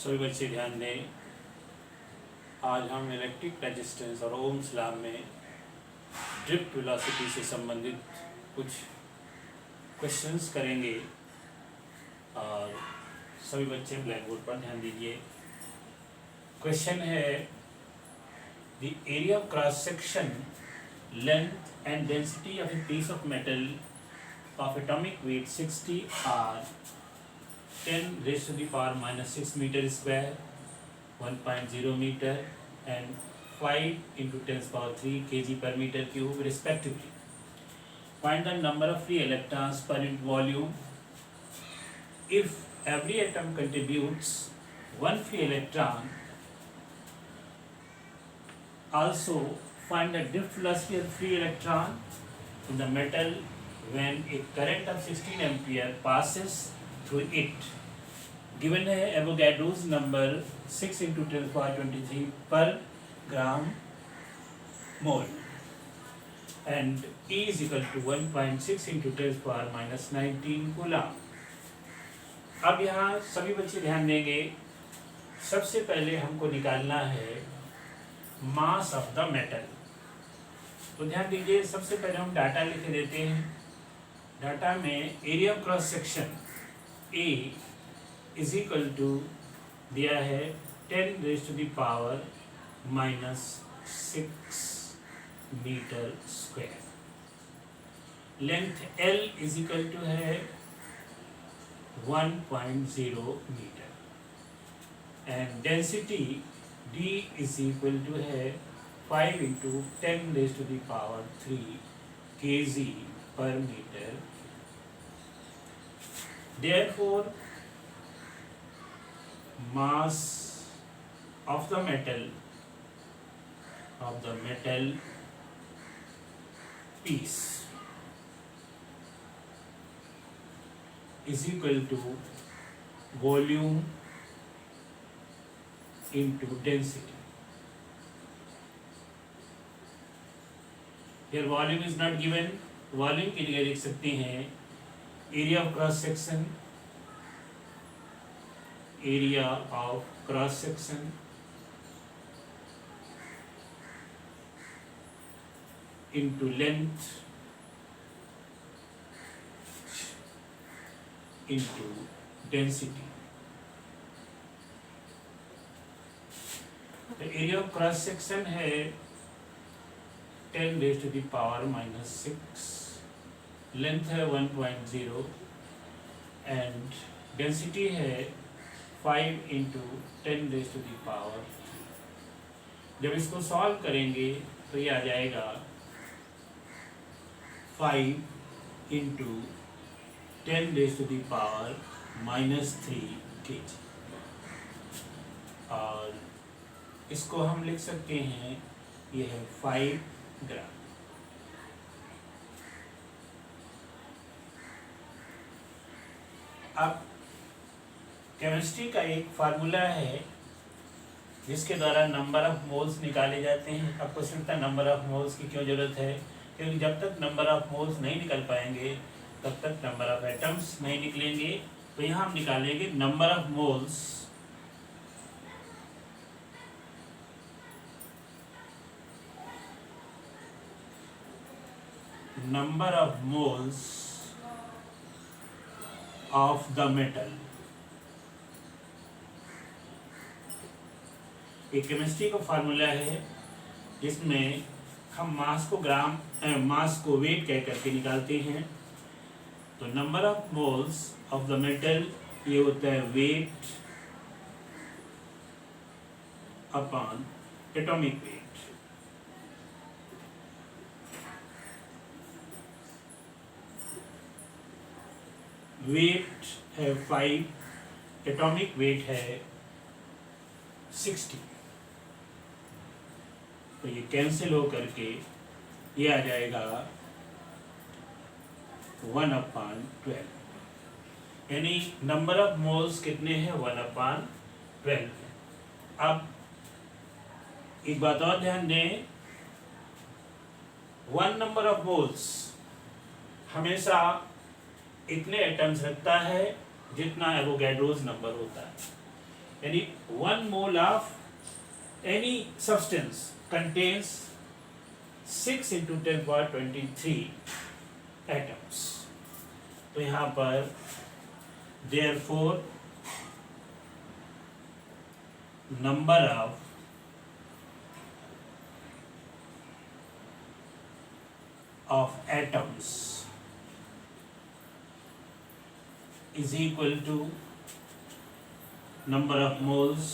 सभी बच्चे ध्यान दें। आज हम इलेक्ट्रिक रेजिस्टेंस और ओम्स लॉ में ड्रिफ्ट वेलोसिटी से संबंधित कुछ क्वेश्चंस करेंगे और सभी बच्चे ब्लैक बोर्ड पर ध्यान दीजिए। क्वेश्चन है the area of cross section length and density of a piece of metal of atomic weight 60 are 10 raised to the power minus 6 meter square, 1.0 meter and 5 into 10 power 3 kg per meter cube respectively. Find the number of free electrons per unit volume. If every atom contributes one free electron, also find the drift velocity of free electron in the metal when a current of 16 ampere passes through it. Given है Avogadro's number 6 into 10 power 23 per gram mole and E is equal to 1.6 into 10 power minus 19 coulomb. अब यहाँ सभी बच्चे ध्यान देंगे। सबसे पहले हमको निकालना है मास ऑफ द मेटल। तो ध्यान दीजिए, सबसे पहले हम डाटा लिख देते हैं। डाटा में area of cross section A is equal to दिया है 10 raise to the power minus 6 metre square. Length L is equal to है 1.0 metre and density D is equal to है 5 into 10 raise to the power 3 kg per meter. Therefore, mass of the metal piece is equal to volume into density. Here volume is not given. Volume के लिए लिख सकते हैं area of cross section, area of cross section into length into density. तो area of cross section है 10 raised to the power minus 6, length है 1.0 and density है 5 into 10 raised to the power 3। जब इसको सॉल्व करेंगे तो ये आ जाएगा 5 into 10 raised to the power minus 3 kg। और इसको हम लिख सकते हैं, ये है 5 ग्राम। अब केमिस्ट्री का एक फार्मूला है जिसके द्वारा नंबर ऑफ मोल्स निकाले जाते हैं। अब क्वेश्चन था नंबर ऑफ मोल्स की क्यों जरूरत है, क्योंकि जब तक नंबर ऑफ मोल्स नहीं निकल पाएंगे तब तक नंबर ऑफ एटम्स नहीं निकलेंगे। तो यहाँ हम निकालेंगे number of moles of the metal। एक केमिस्ट्री का फार्मूला है जिसमें हम मास को वेट कह करके निकालते हैं। तो number of moles of the metal ये होता है weight upon atomic weight. Weight है 5, एटॉमिक वेट है 60। तो ये कैंसिल हो करके ये आ जाएगा 1/12, यानी नंबर ऑफ मोल्स कितने हैं 1/12। अब एक बात और ध्यान दें, 1 नंबर ऑफ मोल्स हमेशा इतने एटम्स रखता है जितना एवोगैड्रोस नंबर होता है। यानी 1 mole of any substance contains 6 into 10⁻23 atoms. तो यहाँ पर therefore number of atoms is equal to number of moles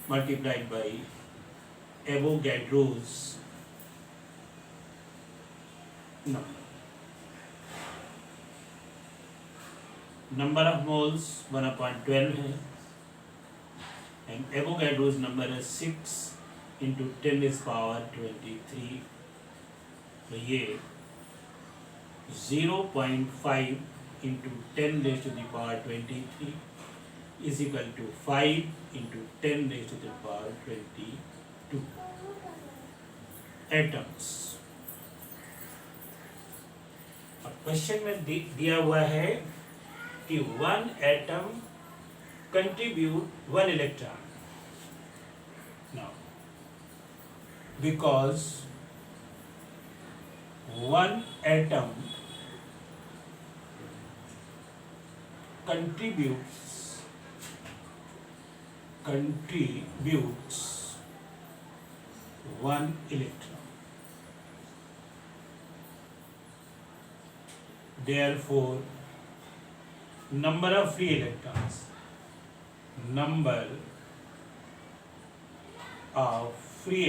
multiplied by Avogadro's number. Number of moles 1/12 है and Avogadro's number is 6 into 10⁻23। तो ये 0.5 into 10⁻23 is equal to 5 into 10⁻22 atoms। और question में दिया हुआ है कि 1 atom contribute 1 electron। Now, because 1 atom contributes 1 electron, therefore number of free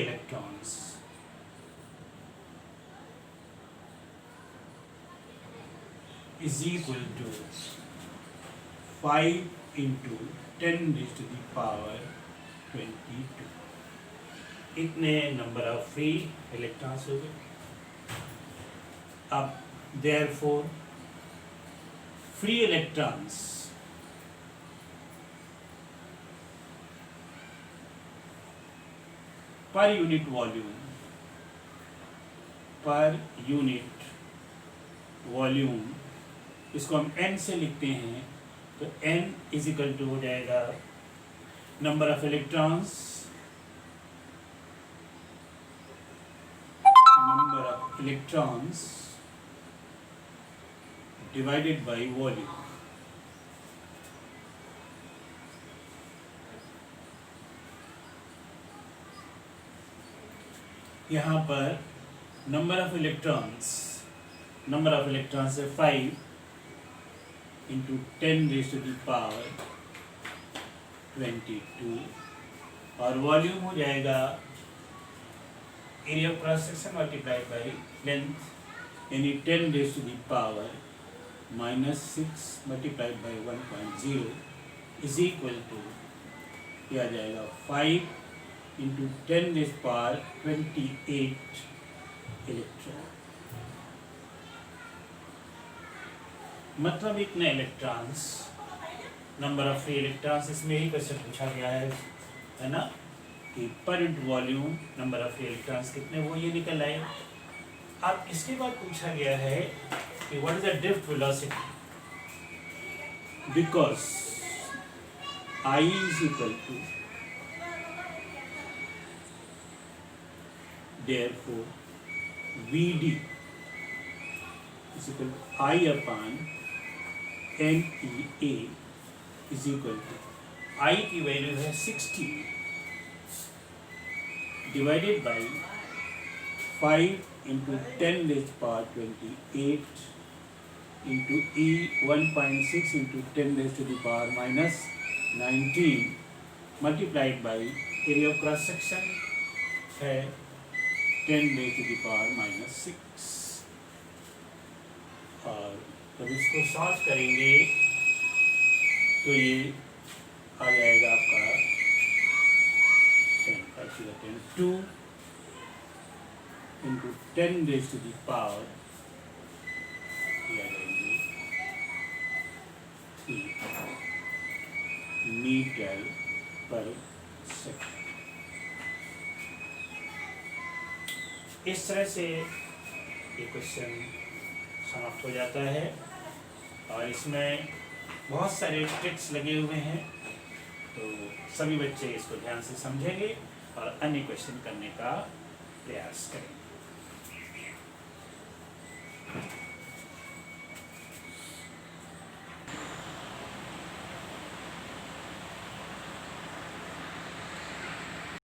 electrons is equal to 5 into 10⁻22। इतने नंबर ऑफ फ्री इलेक्ट्रॉन्स हो गए। अब therefore free electrons per unit volume इसको हम n से लिखते हैं। तो n इज इक्वल टू हो जाएगा number of electrons divided by volume. यहाँ पर नंबर ऑफ इलेक्ट्रॉन्स है 5 into 10⁻22 और वॉल्यूम हो जाएगा area of cross section multiplied by length, यानी 10⁻⁻6 multiplied by 1.0 is equal to किया जाएगा 5 into 10⁻28 इलेक्ट्रॉन। मतलब इतने electrons, number of free electrons, इसमें ही क्वेश्चन पूछा गया है ना, कि per unit volume number of free electrons कितने, वो ये निकल आए। अब इसके बाद पूछा गया है कि what is the drift velocity, because I is equal to, therefore VD is equal to I upon NEA is equal to I की वैल्यू है 60 divided by 5 into 10⁻28 into E 1.6 into 10⁻⁻19 multiplied by area of cross section है 10⁻⁻6। और जब इसको solve करेंगे तो ये आ जाएगा आपका 2 into 10⁻³ आ जाएंगे 3 मीटर पर सेकेंड। इस तरह से ये क्वेश्चन समाप्त हो जाता है और इसमें बहुत सारे ट्रिक्स लगे हुए हैं, तो सभी बच्चे इसको ध्यान से समझेंगे और अन्य क्वेश्चन करने का प्रयास करेंगे।